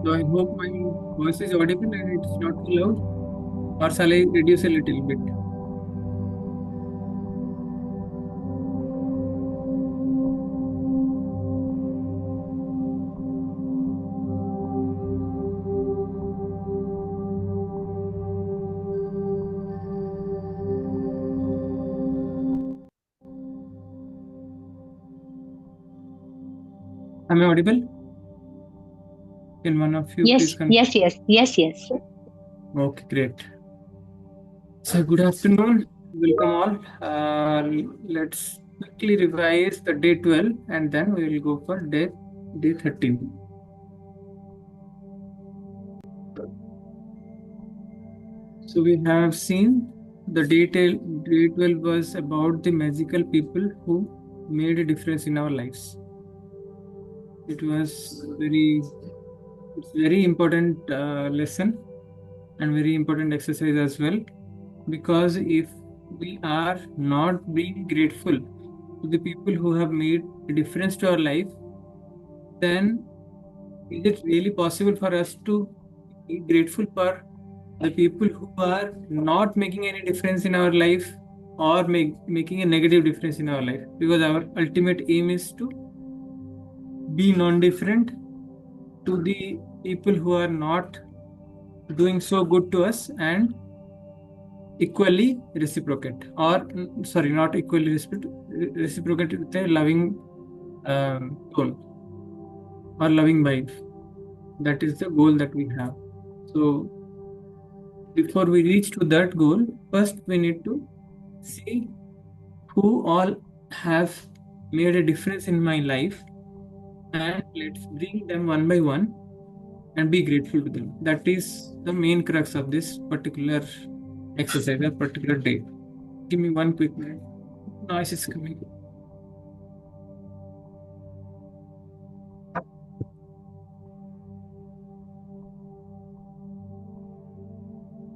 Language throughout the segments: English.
So I hope my voice is audible and it's not too loud. Or shall I reduce a little bit? Am I audible? Can one of you please Yes, confirm? yes, yes, yes, yes. Okay, great. So good afternoon. Welcome all. Let's quickly revise the day 12 and then we will go for day 13. So we have seen the day 12 was about the magical people who made a difference in our lives. It was it's very important lesson and very important exercise as well, because if we are not being grateful to the people who have made a difference to our life, then is it really possible for us to be grateful for the people who are not making any difference in our life, or making a negative difference in our life? Because our ultimate aim is to be non-different to the people who are not doing so good to us, and equally reciprocate, or sorry, not equally reciprocate with a loving tone or loving vibe. That is the goal that we have. So before we reach to that goal, first we need to see who all have made a difference in my life, and let's bring them one by one and be grateful to them. That is the main crux of this particular exercise, a particular day. Give me one quick minute. Noise is coming.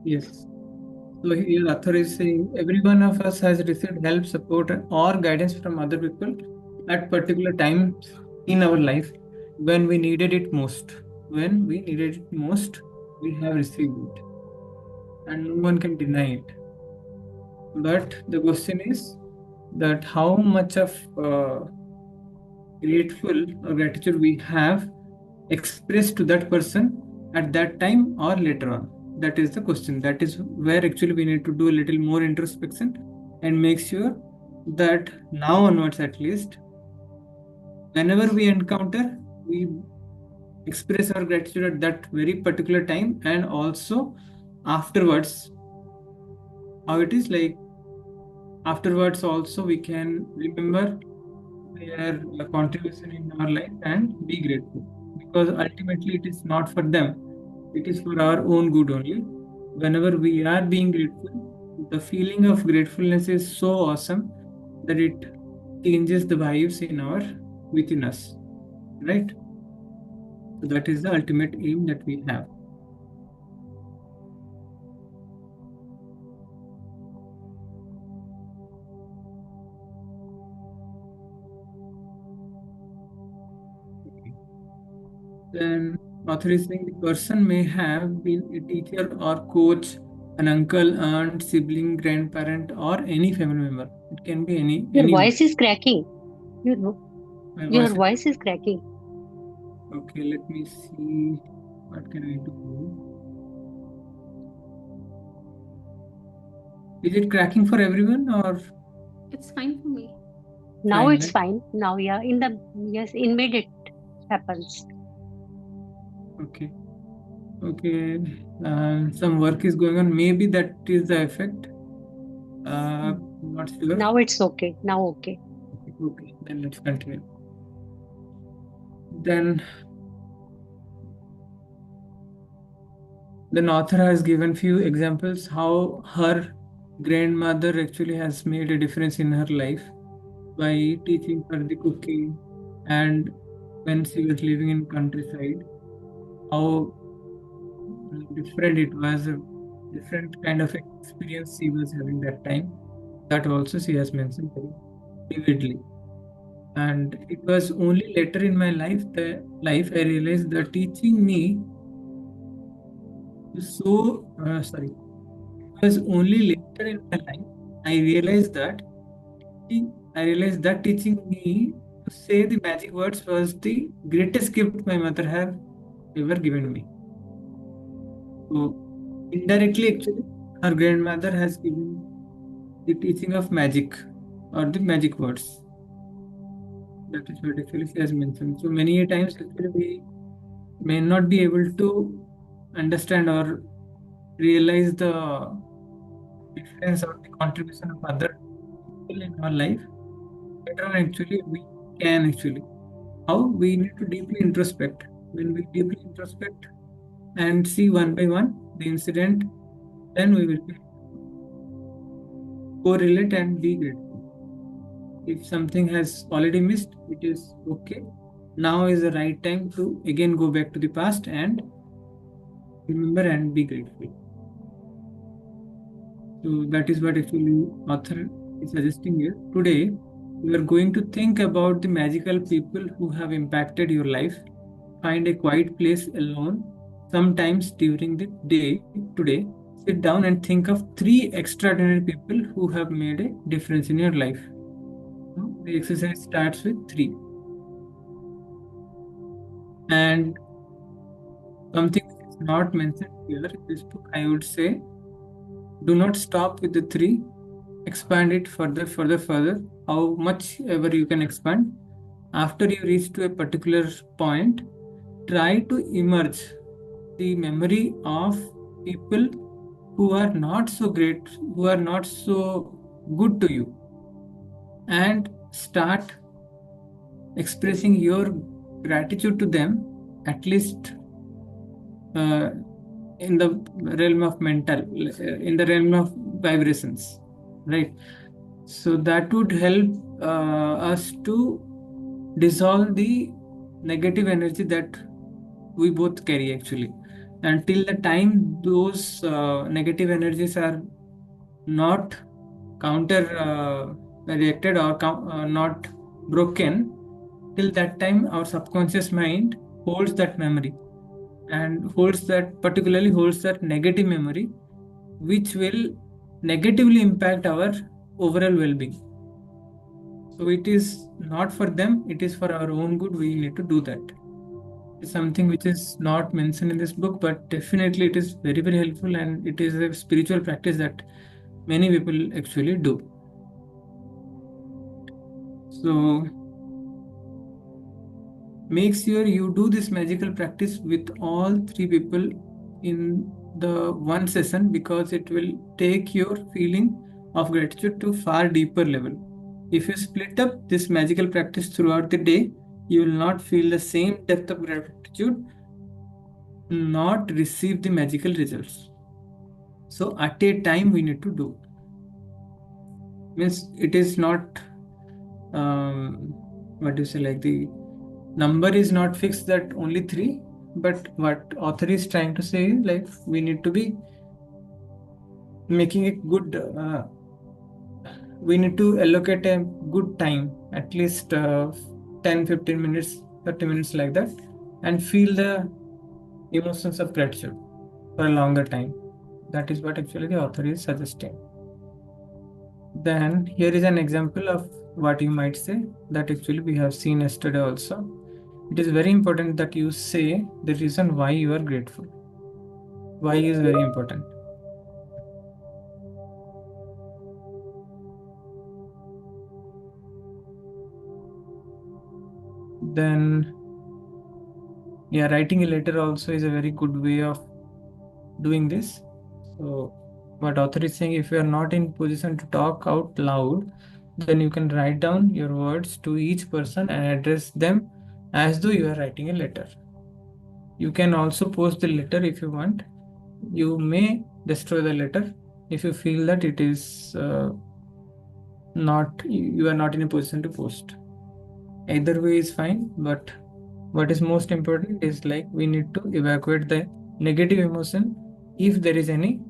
Yes. So here author is saying every one of us has received help, support, or guidance from other people at particular times in our life when we needed it most. When we needed it most, we have received it, and no one can deny it. But the question is that how much of grateful or gratitude we have expressed to that person at that time or later on. That is the question. That is where actually we need to do a little more introspection and make sure that now onwards, at least, whenever we encounter, we express our gratitude at that very particular time, and also afterwards, how it is like afterwards also we can remember their contribution in our life and be grateful, because ultimately it is not for them, it is for our own good only. Whenever we are being grateful, the feeling of gratefulness is so awesome that it changes the vibes in our within us, right? So that is the ultimate aim that we have. Then author is saying the person may have been a teacher or coach, an uncle, aunt, sibling, grandparent, or any family member. It can be Your anyone. voice is cracking. Your, My your voice. voice is cracking. Okay, let me see. What can I do? Is it cracking for everyone or It's fine for me. Now fine? it's Right? fine. Now, yeah, yes, in mid it happens. Okay. Okay. Some work is going on. Maybe that is the effect. Not sure. Now it's okay. Now okay. Okay, then let's continue. Then the author has given few examples how her grandmother actually has made a difference in her life by teaching her the cooking, and when she was living in countryside, how different it was, a different kind of experience she was having that time. That also she has mentioned very vividly. And it was only later in my life I realized that teaching me Sorry. It was only later in my life I realized that teaching me to say the magic words was the greatest gift my mother have ever given me. So indirectly, actually, her grandmother has given the teaching of magic or the magic words. That is what actually she has mentioned. So many a times actually we may not be able to understand or realize the difference or the contribution of other people in our life. Later on, actually, we can actually. How we need to deeply introspect. When we deeply introspect and see one by one the incident, then we will be correlate and be grateful. If something has already missed, it is okay. Now is the right time to again go back to the past and remember and be grateful. So that is what actually author is suggesting here. Today, we are going to think about the magical people who have impacted your life. Find a quiet place alone, sometimes during the day. Today, sit down and think of three extraordinary people who have made a difference in your life. The exercise starts with three. And something which is not mentioned here in this book, I would say, do not stop with the three. Expand it further, further, further. How much ever you can expand. After you reach to a particular point, try to emerge the memory of people who are not so great, who are not so good to you, and start expressing your gratitude to them, at least uh, in the realm of mental, in the realm of vibrations, right? So that would help us to dissolve the negative energy that we both carry actually. Until the time those negative energies are not counter reacted or not broken, till that time our subconscious mind holds that memory and holds that, particularly holds that negative memory, which will negatively impact our overall well-being. So it is not for them, it is for our own good. We need to do that. It's something which is not mentioned in this book, but definitely it is very, very helpful, and it is a spiritual practice that many people actually do. So make sure you do this magical practice with all three people in the one session, because it will take your feeling of gratitude to far deeper level. If you split up this magical practice throughout the day, you will not feel the same depth of gratitude, not receive the magical results. So at a time we need to do. Means it is not what do you say, like the number is not fixed that only three, but what author is trying to say is like we need to be making it good. We need to allocate a good time, at least 10, 15 minutes, 30 minutes like that, and feel the emotions of gratitude for a longer time. That is what actually the author is suggesting. Then here is an example of what you might say that actually we have seen yesterday also. It is very important that you say the reason why you are grateful. Why is very important. Then, yeah, writing a letter also is a very good way of doing this. So, what author is saying, if you are not in position to talk out loud, then you can write down your words to each person and address them as though you are writing a letter. You can also post the letter if you want. You may destroy the letter if you feel that it is not, you are not in a position to post. Either way is fine, but what is most important is like we need to evacuate the negative emotion if there is any,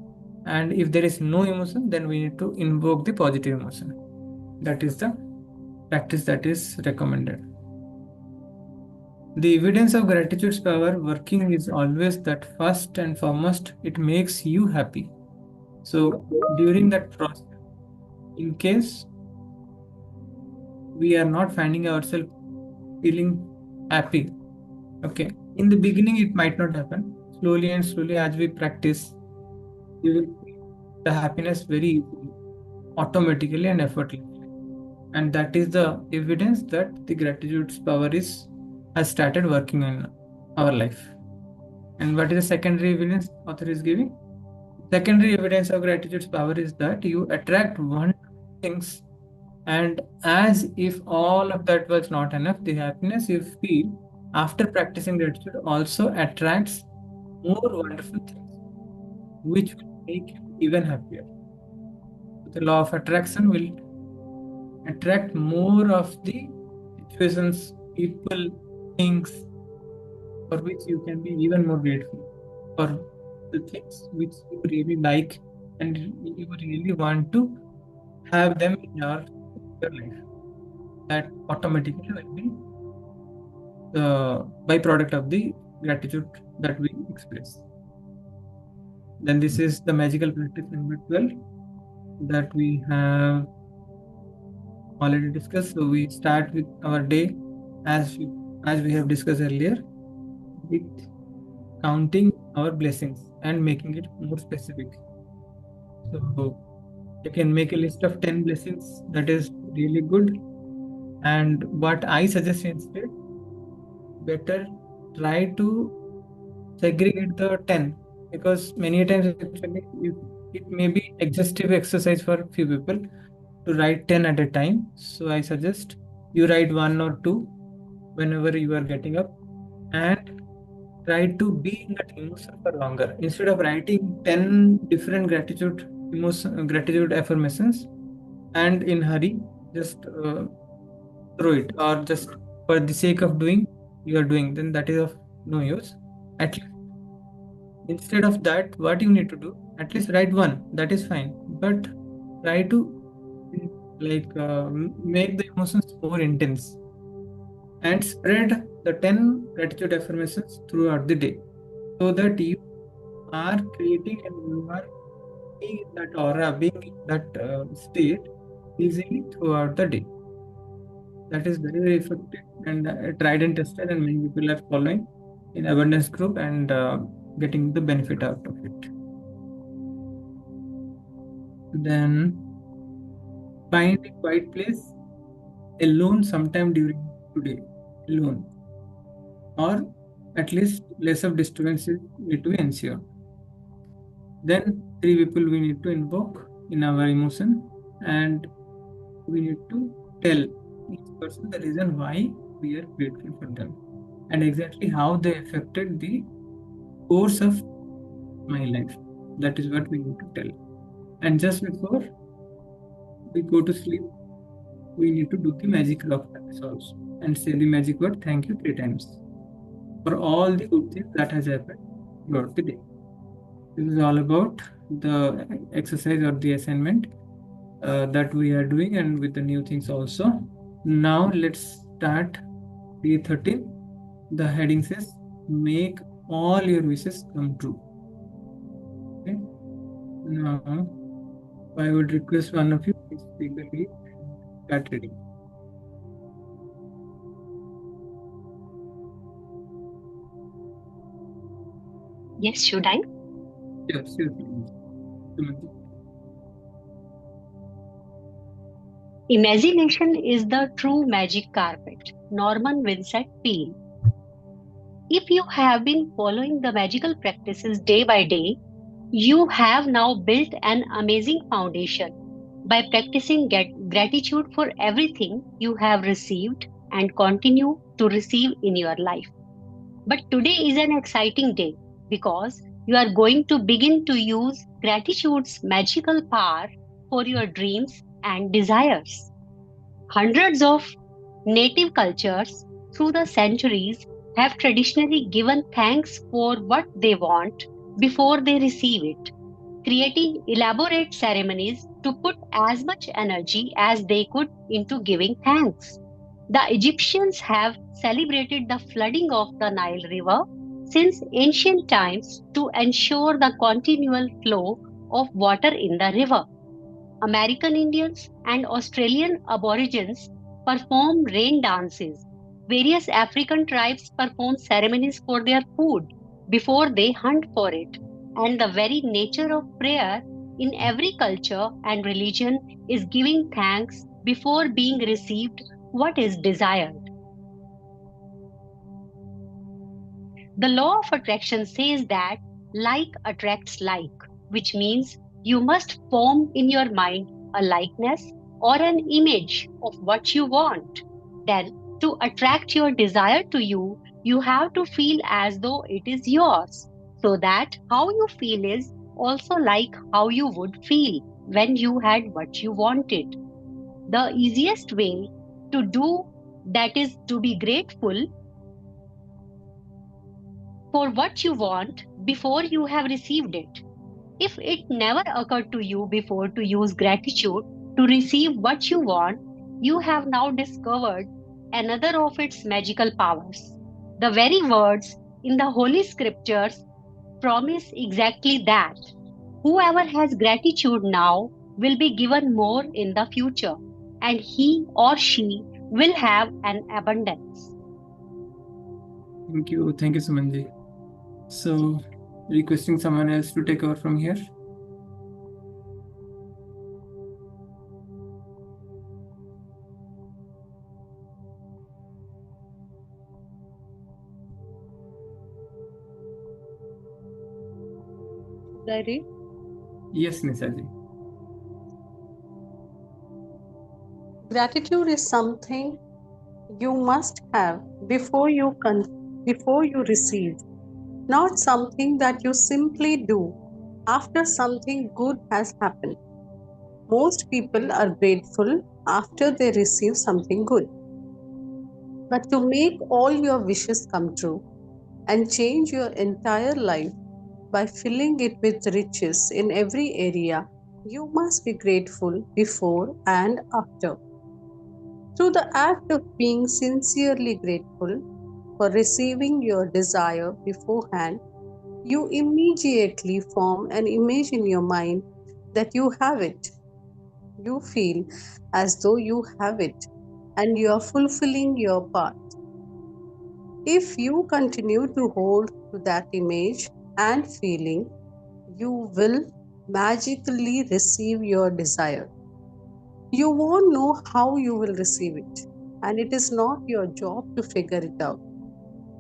and if there is no emotion, then we need to invoke the positive emotion. That is the practice that is recommended. The evidence of gratitude's power working is always that first and foremost, it makes you happy. So during that process, in case we are not finding ourselves feeling happy, okay, in the beginning it might not happen. Slowly and slowly, as we practice, you will feel the happiness very easily, automatically and effortlessly. And that is the evidence that the gratitude's power is has started working in our life. And what is the secondary evidence author is giving? Secondary evidence of gratitude's power is that you attract wonderful things, and as if all of that was not enough, the happiness you feel after practicing gratitude also attracts more wonderful things, which will make you even happier. The law of attraction will attract more of the situations, people, things for which you can be even more grateful, for the things which you really like and you really want to have them in your life. That automatically will be the byproduct of the gratitude that we express. Then this is the magical practice number 12 that we have already discussed. So we start with our day as we have discussed earlier with counting our blessings and making it more specific. So you can make a list of 10 blessings. That is really good. And what I suggest instead, better try to segregate the 10, because many times actually it may be exhaustive exercise for few people to write 10 at a time. So I suggest you write one or two whenever you are getting up, and try to be in that emotion for longer. Instead of writing 10 different gratitude affirmations and in hurry, just throw it, or just for the sake of doing, you are doing, then that is of no use. At least instead of that, what you need to do, at least write one, that is fine. But try to make the emotions more intense and spread the 10 gratitude affirmations throughout the day, so that you are creating and you are being in that aura, being in that state easily throughout the day. That is very, very effective and tried and tested, and many people are following in abundance group and getting the benefit out of it. Then find a quiet place alone sometime during today, alone, or at least less of disturbances need to be ensured. Then three people we need to invoke in our emotion, and we need to tell each person the reason why we are grateful for them and exactly how they affected the course of my life. That is what we need to tell. And just before we go to sleep, we need to do the magic rock practice also and say the magic word thank you 3 times for all the good things that has happened throughout the day. This is all about the exercise or the assignment that we are doing, and with the new things also. Now let's start day 13. The heading says make all your wishes come true. Okay. Now I would request one of you please take the lead and start reading. Yes, should I? Sure, sure, please. Sumant. Imagination is the true magic carpet. Norman Vincent Peale. If you have been following the magical practices day by day, you have now built an amazing foundation. By practicing gratitude for everything you have received and continue to receive in your life. But today is an exciting day because you are going to begin to use gratitude's magical power for your dreams and desires. Hundreds of native cultures through the centuries have traditionally given thanks for what they want before they receive it, creating elaborate ceremonies to put as much energy as they could into giving thanks. The Egyptians have celebrated the flooding of the Nile River since ancient times to ensure the continual flow of water in the river. American Indians and Australian Aborigines perform rain dances. Various African tribes perform ceremonies for their food before they hunt for it. And the very nature of prayer in every culture and religion is giving thanks before being received what is desired. The law of attraction says that like attracts like, which means you must form in your mind a likeness or an image of what you want. Then, to attract your desire to you, you have to feel as though it is yours, so that how you feel is also like how you would feel when you had what you wanted. The easiest way to do that is to be grateful for what you want before you have received it. If it never occurred to you before to use gratitude to receive what you want, you have now discovered another of its magical powers. The very words in the Holy Scriptures promise exactly that. Whoever has gratitude now will be given more in the future, and he or she will have an abundance. Thank you. Thank you, Sumanji. So, requesting someone else to take over from here. Ready? Yes, Nisaji. Gratitude is something you must have before you receive, not something that you simply do after something good has happened. Most people are grateful after they receive something good. But to make all your wishes come true and change your entire life by filling it with riches in every area, you must be grateful before and after. Through the act of being sincerely grateful for receiving your desire beforehand, you immediately form an image in your mind that you have it. You feel as though you have it and you are fulfilling your part. If you continue to hold to that image and feeling, you will magically receive your desire. You won't know how you will receive it, and it is not your job to figure it out.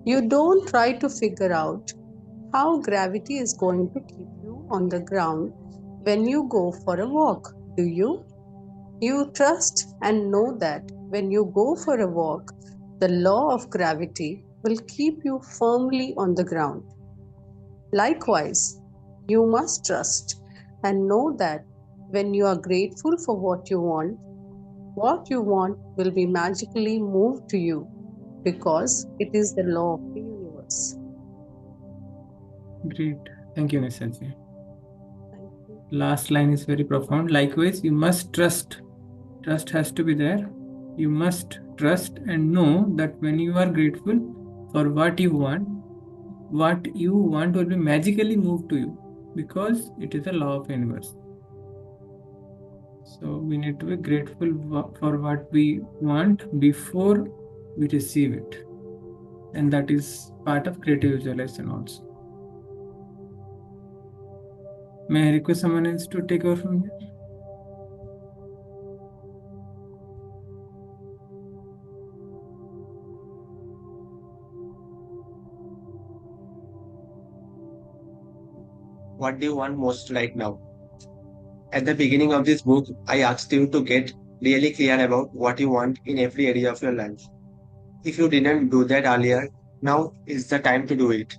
You don't try to figure out how gravity is going to keep you on the ground when you go for a walk, do you? You trust and know that when you go for a walk, the law of gravity will keep you firmly on the ground. Likewise, you must trust and know that when you are grateful for what you want will be magically moved to you because it is the law of the universe. Great. Thank you, Nisaji. Thank you. Last line is very profound. Likewise, you must trust. Trust has to be there. You must trust and know that when you are grateful for what you want will be magically moved to you because it is a law of universe. So we need to be grateful for what we want before we receive it. And that is part of creative visualization also. May I request someone else to take over from here? What do you want most right now? At the beginning of this book, I asked you to get really clear about what you want in every area of your life. If you didn't do that earlier, now is the time to do it.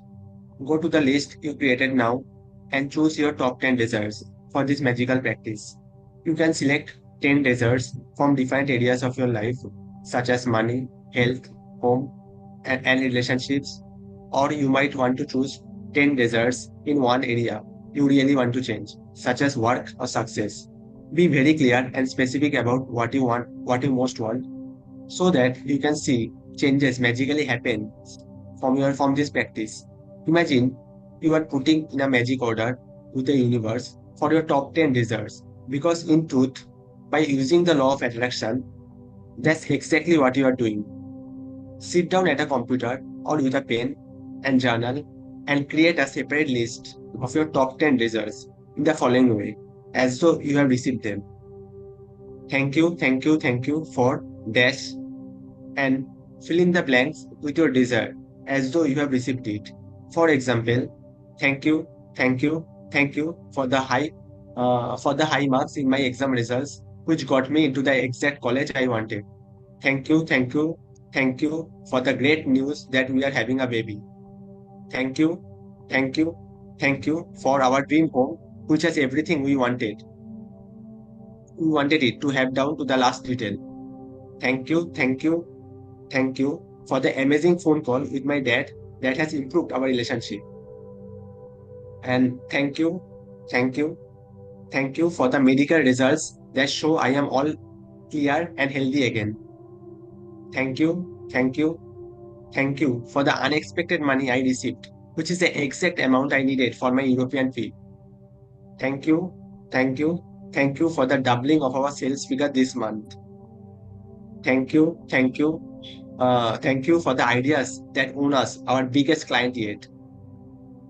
Go to the list you created now and choose your top 10 desires for this magical practice. You can select 10 desires from different areas of your life, such as money, health, home, and relationships, or you might want to choose 10 desires in one area you really want to change, such as work or success. Be very clear and specific about what you want, what you most want, so that you can see changes magically happen from this practice. Imagine you are putting in a magic order with the universe for your top 10 desires. Because in truth, by using the law of attraction, that's exactly what you are doing. Sit down at a computer or with a pen and journal and create a separate list of your top 10 desires in the following way, as though you have received them. Thank you for dash and fill in the blanks with your desire as though you have received it. For example, thank you, thank you for the high marks in my exam results, which got me into the exact college I wanted. Thank you, thank you for the great news that we are having a baby. Thank you, thank you, thank you for our dream home, which has everything we wanted. We wanted it to have down to the last detail. Thank you for the amazing phone call with my dad that has improved our relationship. And thank you, thank you for the medical results that show I am all clear and healthy again. Thank you, thank you, thank you for the unexpected money I received, which is the exact amount I needed for my European fee. Thank you, thank you, thank you for the doubling of our sales figure this month. Thank you, thank you for the ideas that own us, our biggest client yet.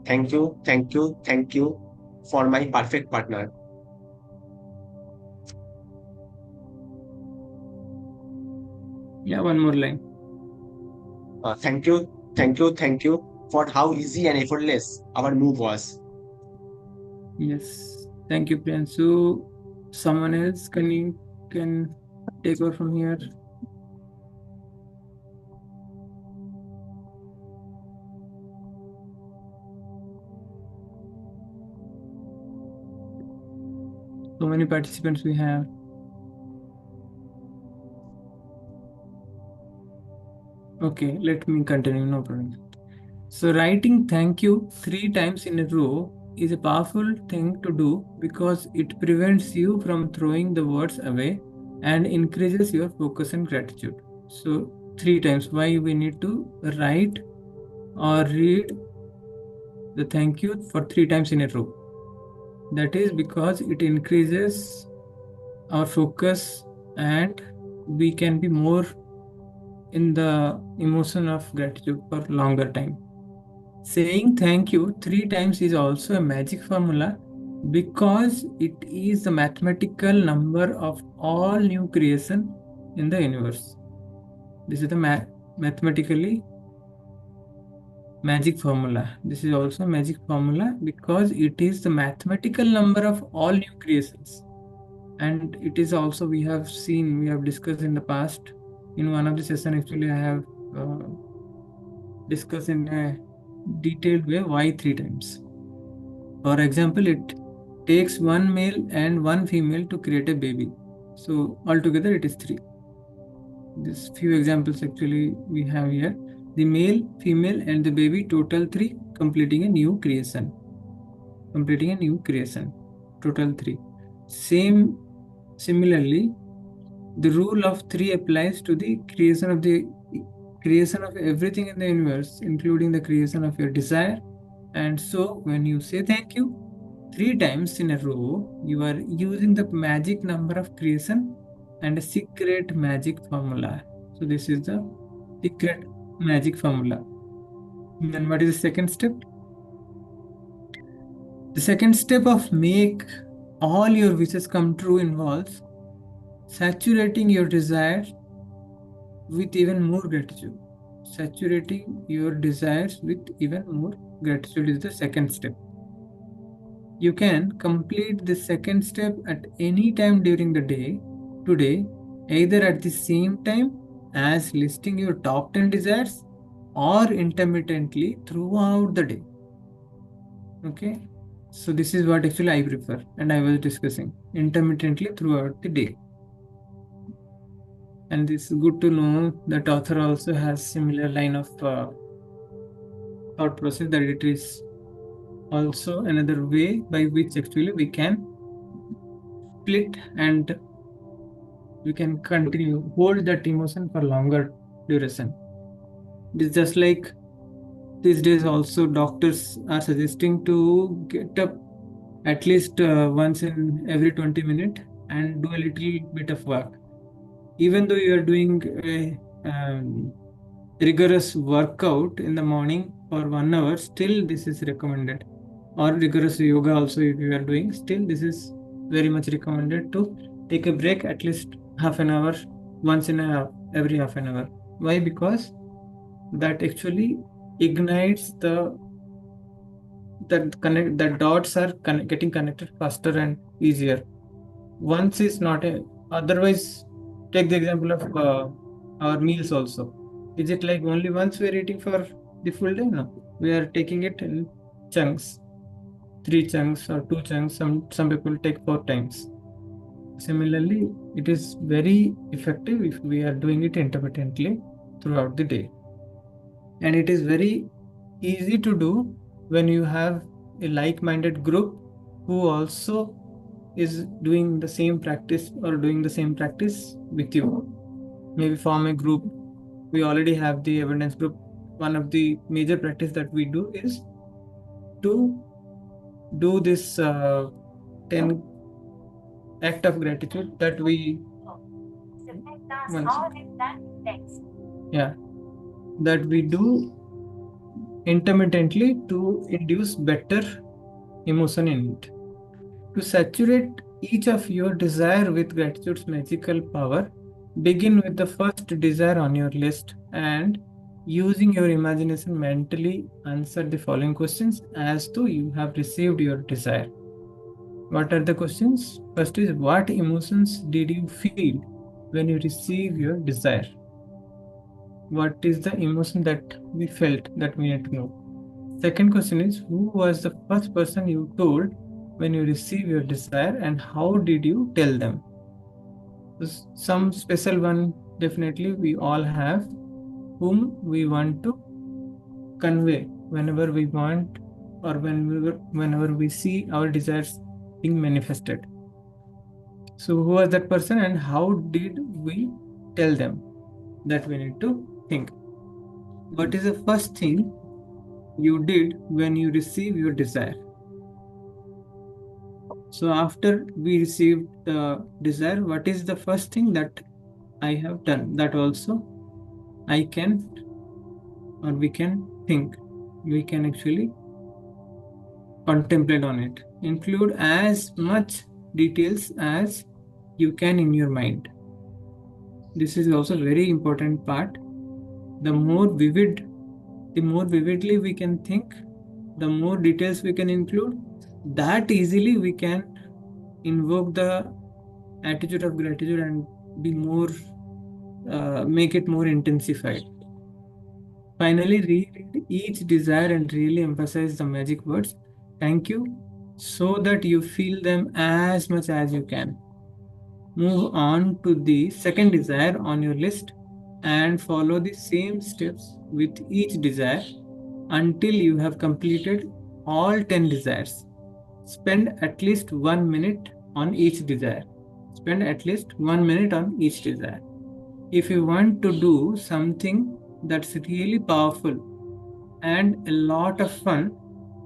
Thank you for my perfect partner. Yeah, one more line. Thank you for how easy and effortless our move was. Yes. Thank you, Priyansu. Someone else can take over from here. So many participants we have. Okay, let me continue, no problem. So writing thank you 3 times in a row is a powerful thing to do because it prevents you from throwing the words away and increases your focus and gratitude. So 3 times. Why we need to write or read the thank you for 3 times in a row? That is because it increases our focus and we can be more in the emotion of gratitude for longer time. Saying thank you 3 times is also a magic formula because it is the mathematical number of all new creation in the universe. This is the mathematically magic formula. This is also a magic formula because it is the mathematical number of all new creations. And it is also, we have discussed in the past. In one of the session, actually, I have discussed in a detailed way why 3 times. For example, it takes one male and one female to create a baby. So altogether it is 3. These few examples actually we have here. The male, female and the baby total 3, completing a new creation. Completing a new creation. Total 3. Similarly, the rule of 3 applies to the creation of everything in the universe, including the creation of your desire. And so when you say thank you 3 times in a row, you are using the magic number of creation and a secret magic formula. So this is the secret magic formula. Then what is the second step? The second step of make all your wishes come true involves saturating your desires with even more gratitude. Saturating your desires with even more gratitude is the second step. You can complete the second step at any time during the day today, either at the same time as listing your top 10 desires or intermittently throughout the day. Okay, so this is what actually I prefer and I was discussing intermittently throughout the day. And it's good to know that author also has similar line of thought process, that it is also another way by which actually we can split and we can continue, hold that emotion for longer duration. It's just like these days also doctors are suggesting to get up at least once in every 20 minutes and do a little bit of work. Even though you are doing a rigorous workout in the morning for 1 hour, still this is recommended. Or rigorous yoga also, if you are doing, still this is very much recommended to take a break at least half an hour, once in every half an hour. Why? Because that actually ignites the dots are getting connected faster and easier. Once is not a, otherwise, take the example of our meals also. Is it like only once we are eating for the full day? No, we are taking it in chunks, 3 chunks or 2 chunks. Some people take 4 times. Similarly, it is very effective if we are doing it intermittently throughout the day. And it is very easy to do when you have a like-minded group who also is doing the same practice or doing the same practice with you. Maybe form a group. We already have the evidence group. One of the major practice that we do is to do this 10 act of gratitude that we yeah, that we do intermittently to induce better emotion in it. To saturate each of your desire with gratitude's magical power, begin with the first desire on your list and using your imagination mentally answer the following questions as though you have received your desire. What are the questions? First is, what emotions did you feel when you receive your desire? What is the emotion that we felt that we need to know? Second question is, who was the first person you told when you receive your desire and how did you tell them? Some special one definitely we all have whom we want to convey whenever we want or whenever we see our desires being manifested. So who was that person and how did we tell them? That we need to think. What is the first thing you did when you receive your desire? So after we received the desire, what is the first thing that I have done? That also I can or we can think. We can actually contemplate on it. Include as much details as you can in your mind. This is also very important part. The more vividly we can think, the more details we can include, that easily we can invoke the attitude of gratitude and be more make it more intensified. Finally, read each desire and really emphasize the magic words thank you so that you feel them as much as you can. Move on to the second desire on your list and follow the same steps with each desire until you have completed all 10 desires. Spend at least 1 minute on each desire. Spend at least 1 minute on each desire. If you want to do something that's really powerful and a lot of fun,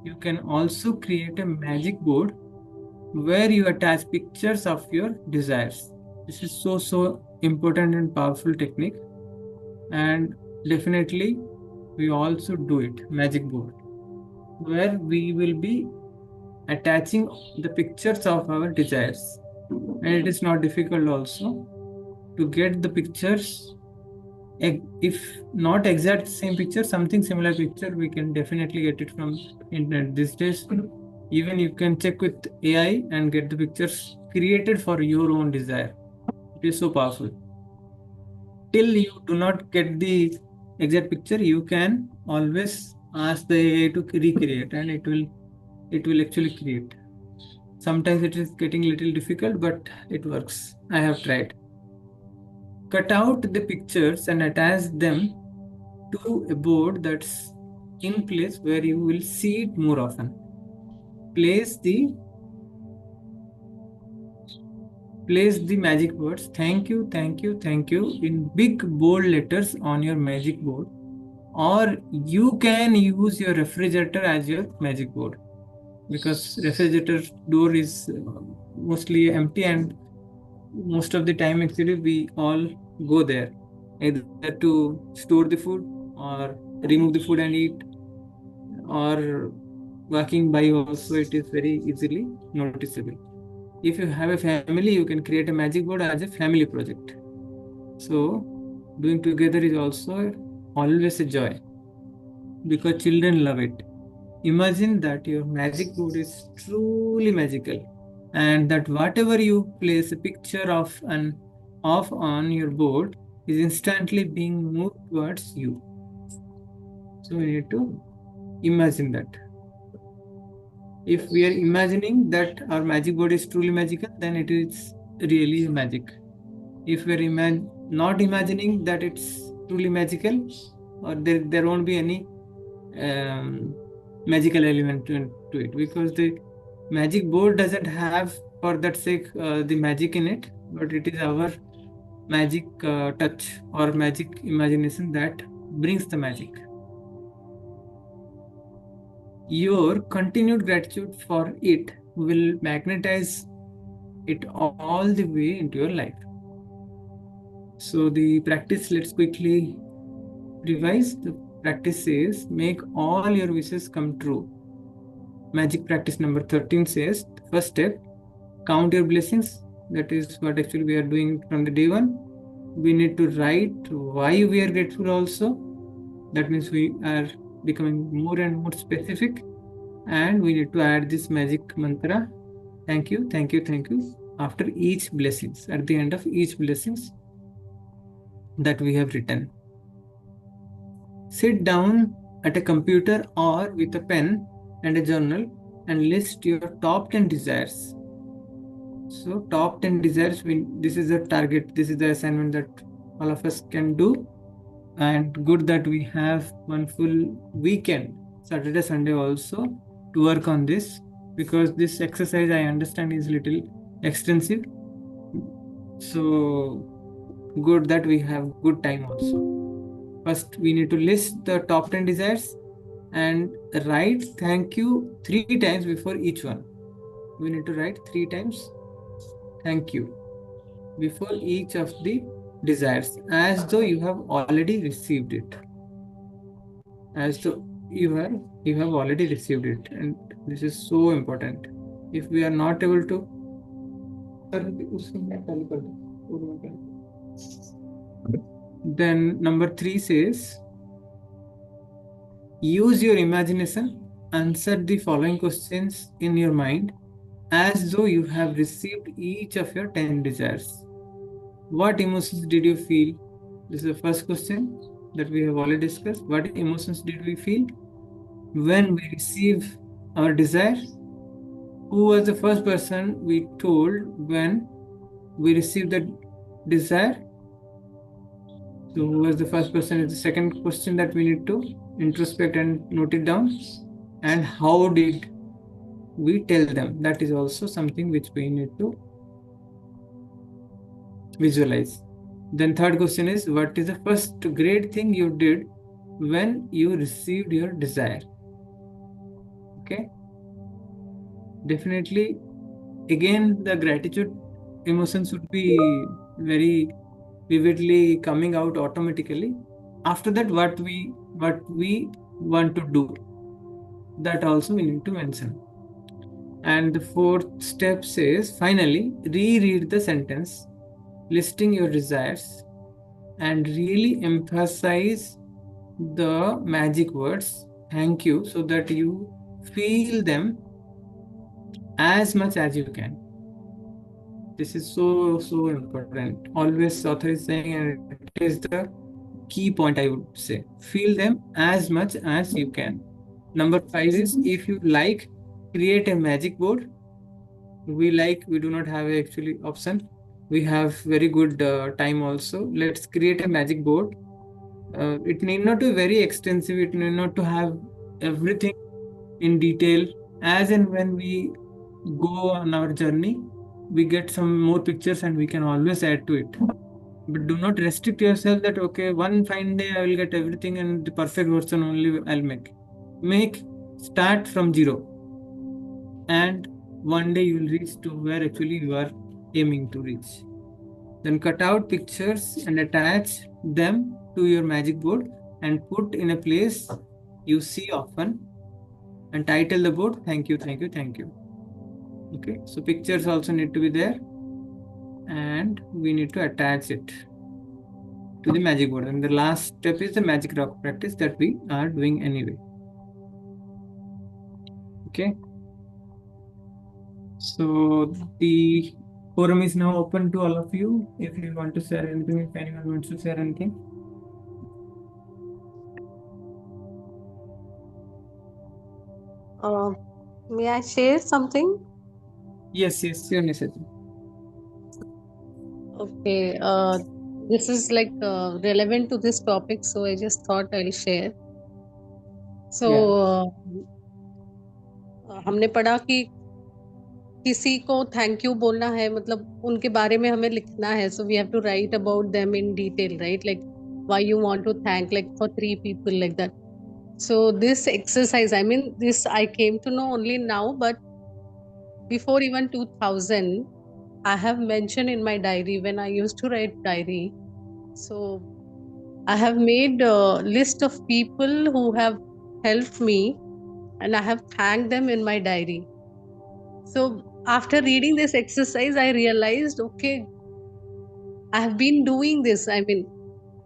you can also create a magic board where you attach pictures of your desires. This is so important and powerful technique, and definitely we also do it, magic board, where we will be attaching the pictures of our desires. And it is not difficult also to get the pictures. If not exact same picture, something similar picture, we can definitely get it from internet these days. Even you can check with AI and get the pictures created for your own desire. It is so powerful. Till you do not get the exact picture, you can always ask the AI to recreate, and it will actually create. Sometimes it is getting a little difficult, but it works. I have tried. Cut out the pictures and attach them to a board that's in place where you will see it more often. Place the place the magic words thank you, thank you, thank you in big bold letters on your magic board, or you can use your refrigerator as your magic board, because refrigerator door is mostly empty, and most of the time actually we all go there either to store the food or remove the food and eat, or walking by also it is very easily noticeable. If you have a family, you can create a magic board as a family project. So doing together is also always a joy because children love it. Imagine that your magic board is truly magical, and that whatever you place a picture of on your board is instantly being moved towards you. So we need to imagine that. If we are imagining that our magic board is truly magical, then it is really magic. If we are not imagining that it's truly magical, or there won't be any um, magical element to it, because the magic board doesn't have for that sake the magic in it, but it is our magic touch or magic imagination that brings the magic. Your continued gratitude for it will magnetize it all the way into your life. So the practice, let's quickly revise. The practice says, make all your wishes come true. Magic practice number 13 says, first step, count your blessings. That is what actually we are doing from the day one. We need to write why we are grateful also. That means we are becoming more and more specific. And we need to add this magic mantra, thank you, thank you, thank you, after each blessings, at the end of each blessings that we have written. Sit down at a computer or with a pen and a journal and list your top 10 desires. So top 10 desires, this is the target, this is the assignment that all of us can do. And good that we have one full weekend, Saturday, Sunday also, to work on this, because this exercise I understand is little extensive. So good that we have good time also. First, we need to list the top 10 desires and write thank you 3 times before each one. We need to write 3 times thank you before each of the desires, as though you have already received it. As though you have already received it, and this is so important. If we are not able to, then number 3 says, use your imagination, answer the following questions in your mind as though you have received each of your 10 desires. What emotions did you feel? This is the first question that we have already discussed. What emotions did we feel when we receive our desire? Who was the first person we told when we received the desire? So who was the first person is the second question that we need to introspect and note it down. And how did we tell them? That is also something which we need to visualize. Then third question is, what is the first great thing you did when you received your desire? Okay. Definitely, again, the gratitude emotions would be very vividly coming out automatically. After that, what we want to do, that also we need to mention. And the fourth step says, finally, reread the sentence, listing your desires, and really emphasize the magic words thank you, so that you feel them as much as you can. This is so important. Always author is saying, and it is the key point, I would say, feel them as much as you can. Number 5 is, if you like, create a magic board. We do not have actually option. We have very good time also. Let's create a magic board. It need not be very extensive. It need not to have everything in detail. As and when we go on our journey, we get some more pictures and we can always add to it. But do not restrict yourself that okay, one fine day I will get everything and the perfect version only I'll make. Start from zero, and one day you will reach to where actually you are aiming to reach. Then cut out pictures and attach them to your magic board and put in a place you see often, and title the board thank you, thank you, thank you. Okay, so pictures also need to be there and we need to attach it to the magic board. And the last step is the magic rock practice that we are doing anyway. Okay, so the forum is now open to all of you. If you want to share anything, if anyone wants to share anything. May I share something? Yes, sure, Nisati. Okay. This is like relevant to this topic, so I just thought I'll share. So Yeah. हमने पढ़ा कि किसी को thank you बोलना है, मतलब उनके बारे में हमें लिखना है. So we have to write about them in detail, right? Like why you want to thank, like for 3 people, like that. So this exercise, I mean, this I came to know only now, but before even 2000, I have mentioned in my diary when I used to write diary. So I have made a list of people who have helped me and I have thanked them in my diary. So after reading this exercise, I realized, okay, I have been doing this, I mean,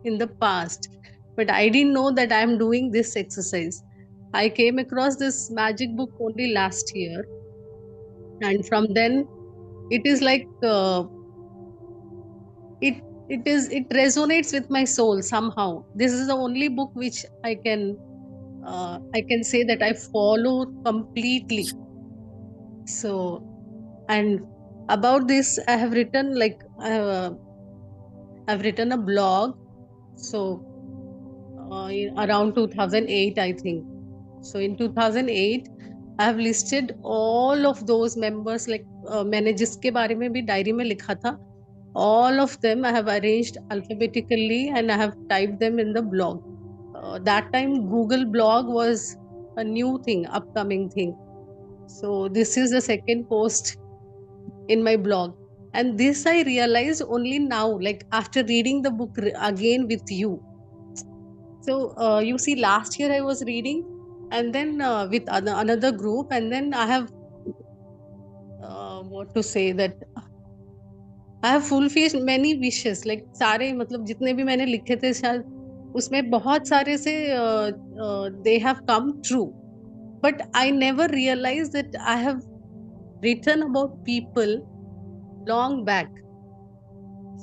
in the past, but I didn't know that I am doing this exercise. I came across this magic book only last year, and from then it is like it resonates with my soul somehow. This is the only book which I can say that I follow completely. So, and about this, I have written like I've written a blog. So around 2008, I think. So in 2008, I have listed all of those members. Like मैंने जिसके बारे में भी diary में लिखा था, all of them I have arranged alphabetically and I have typed them in the blog. That time Google blog was a new thing, upcoming thing. So this is the second post in my blog. And this I realized only now, like after reading the book again with you. So you see, last year I was reading, and then with another group, and then I have what to say that I have fulfilled many wishes. Like सारे मतलब जितने भी मैंने लिखे थे शायद उसमें बहुत सारे से they have come true. But I never realized that I have written about people long back.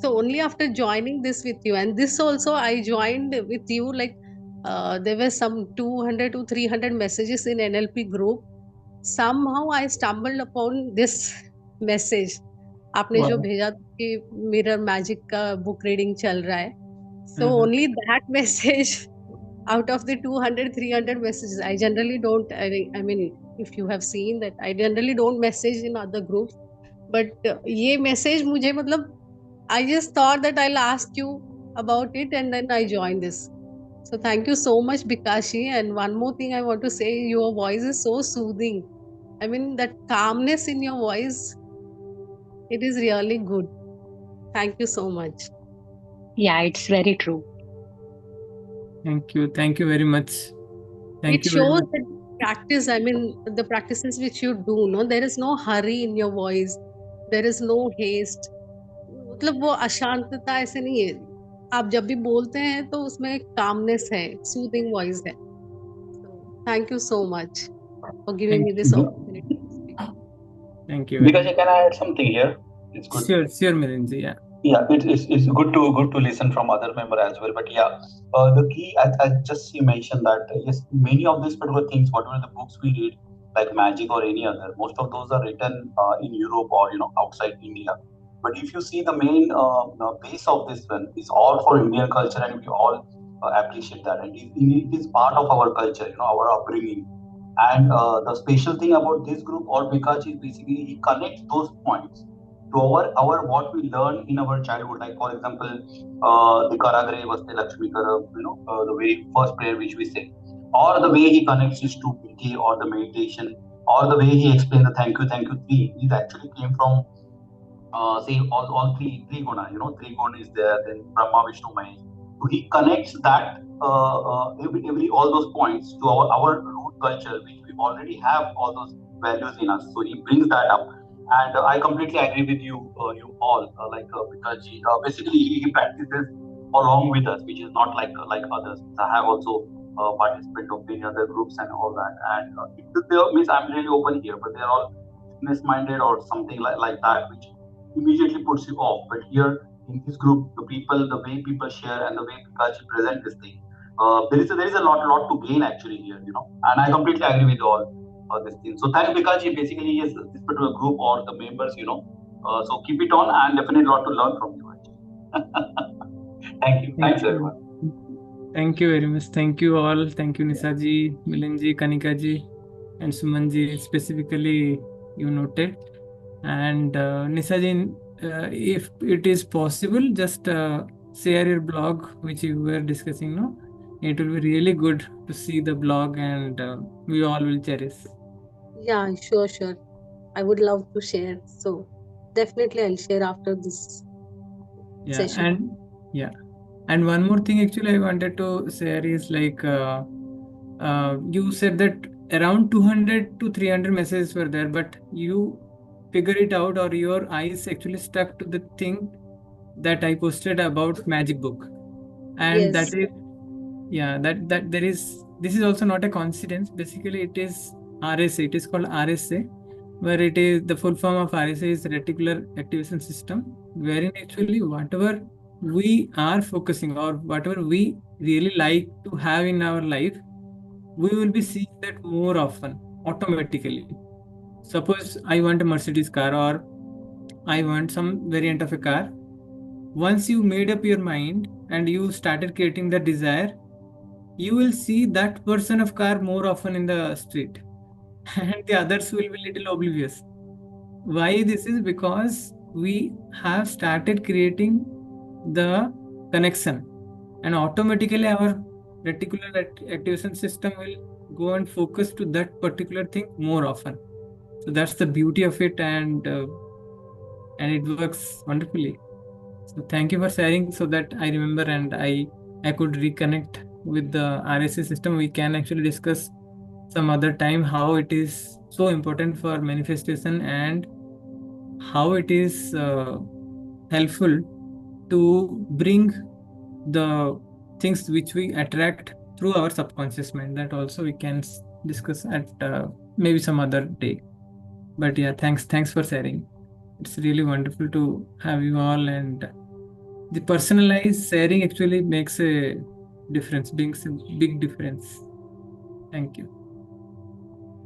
So only after joining this with you, and this also I joined with you, like there were some 200 to 300 messages in NLP group. Somehow I stumbled upon this message. आपने जो Wow. भेजा था कि mirror magic का book reading चल रहा है. So only that message out of the 200 300 messages. I generally don't, I mean, if you have seen that, I generally don't message in other groups, but ये message मुझे मतलब I just thought that I'll ask you about it, and then I joined this. So thank you so much, Bikashi. And one more thing I want to say, your voice is so soothing. I mean, that calmness in your voice, it is really good. Thank you so much. Yeah, it's very true. Thank you. Thank you very much. Thank It you very shows much. that practice, I mean, the practices which you do, no, there is no hurry in your voice. There is no haste. मतलब वो अशांतता ऐसे नहीं है. आप जब भी बोलते हैं तो उसमें एक calmness है, soothing voice है. So thank you so much for giving Thank me this you. opportunity to speak. Thank you very Because much. can I add something here? It's good. Sure, Milinji. Yeah. Yeah, it's good to listen from other member as well. But yeah, the key I just you mentioned that yes, many of these particular things, whatever the books we read, like magic or any other, most of those are written in Europe or outside India. But if you see the main base of this one is all for Indian culture, and we all appreciate that, and it is part of our culture, our upbringing. And the special thing about this group or Bikash is basically he connects those points to our what we learn in our childhood. Like for example, the Karagre was the Lakshmi Kara, the very first prayer which we say, or the way he connects his to PK or the meditation, or the way he explained the thank you three. These actually came from say all three guna, three guna is there, then Brahma, Vishnu, Mahesh. So he connects that every all those points to our root culture, which we already have all those values in us. So he brings that up, and I completely agree with you all. Because basically he practices along with us, which is not like others. I have also participated of many other groups and all that, and means I'm really open here, but they're all business minded or something like that, which immediately puts you off. But here in this group, the way people share and the way Pikachu present this thing, there is a lot to gain actually here, And I completely agree with all this thing. So thanks Pikachu. Basically, yes, this particular group or the members, So keep it on, and definitely a lot to learn from you. Actually. Thank you. Thank Thanks you. everyone. Thank you very much. Thank you all. Thank you, Nisaji, Milinji, Kanikaji, and Sumanji. Specifically, you noted. And Nisaji, if it is possible, just share your blog, which you were discussing now. It will be really good to see the blog, and we all will cherish. Yeah, sure. I would love to share. So definitely I'll share after this Yeah, session. and one more thing actually I wanted to share is like you said that around 200 to 300 messages were there, but you figure it out, or your eyes actually stuck to the thing that I posted about magic book, and that Yes. is, yeah, that there is, this is also not a coincidence. Basically, it is RSA. It is called RSA, where it is the full form of RSA is reticular activation system, wherein actually whatever we are focusing or whatever we really like to have in our life, we will be seeing that more often automatically. Suppose I want a Mercedes car, or I want some variant of a car. Once you made up your mind and you started creating the desire, you will see that person of car more often in the street, and the others will be little oblivious. Why this is? Because we have started creating the connection, and automatically our reticular activation system will go and focus to that particular thing more often. So that's the beauty of it, and it works wonderfully. So thank you for sharing, so that I remember and I could reconnect with the RSA system. We can actually discuss some other time how it is so important for manifestation, and how it is helpful to bring the things which we attract through our subconscious mind. That also we can discuss at maybe some other day. But yeah, thanks for sharing. It's really wonderful to have you all, and the personalized sharing actually makes a difference, makes a big difference. Thank you.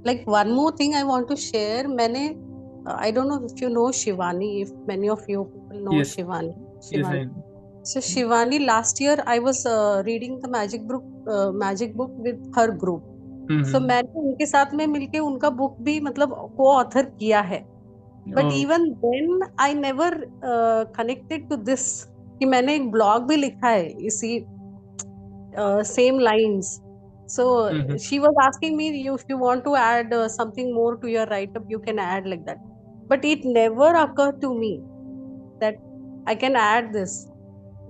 Like one more thing I want to share. I don't know if you know Shivani, if many of you people know Yes, Shivani. yes, Shivani. I know. So Shivani, last year I was reading the magic book with her group. So Mm-hmm. मैंने उनके साथ में मिलके उनका book भी मतलब को author किया है. But Oh, even then I never connected to this कि मैंने एक blog भी लिखा है इसी same lines. So mm-hmm. she was asking me, if you want to add something more to your write up, you can add like that. But it never occurred to me that I can add this.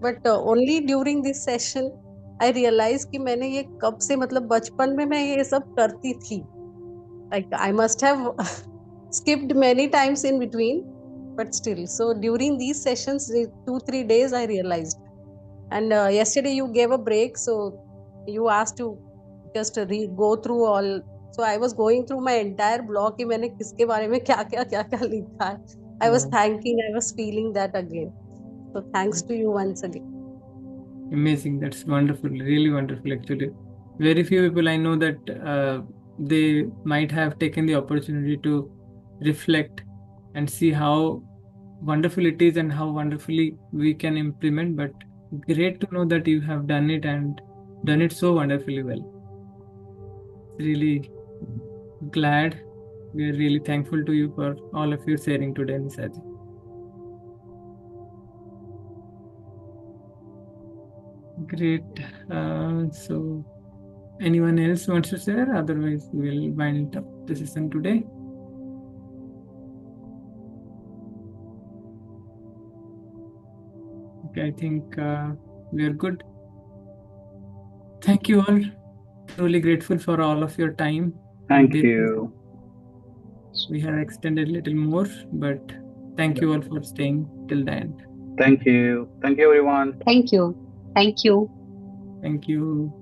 But only during this session I realized कि मैंने ये कब से मतलब बचपन में मैं ये सब करती थी. Like I must have skipped many times in between, but still. So during these sessions, 2 3 days, I realized. And yesterday you gave a break, so you asked to just go through all. So I was going through my entire blog कि मैंने किसके बारे में क्या लिखा है. I was Oh, thanking, I was feeling that again. So thanks to you once again. amazing. That's wonderful. Really wonderful, actually. Very few people I know that they might have taken the opportunity to reflect and see how wonderful it is and how wonderfully we can implement. But great to know that you have done it, and done it so wonderfully well. Really glad. We are really thankful to you for all of your sharing today, Nisaji. Great. So, anyone else wants to share? Otherwise, we'll wind up the session today. Okay, I think we are good. Thank you all. Truly grateful for all of your time. Thank you. We have extended a little more, but thank you all for staying till the end. Thank you. Thank you, everyone. Thank you. Thank you. Thank you.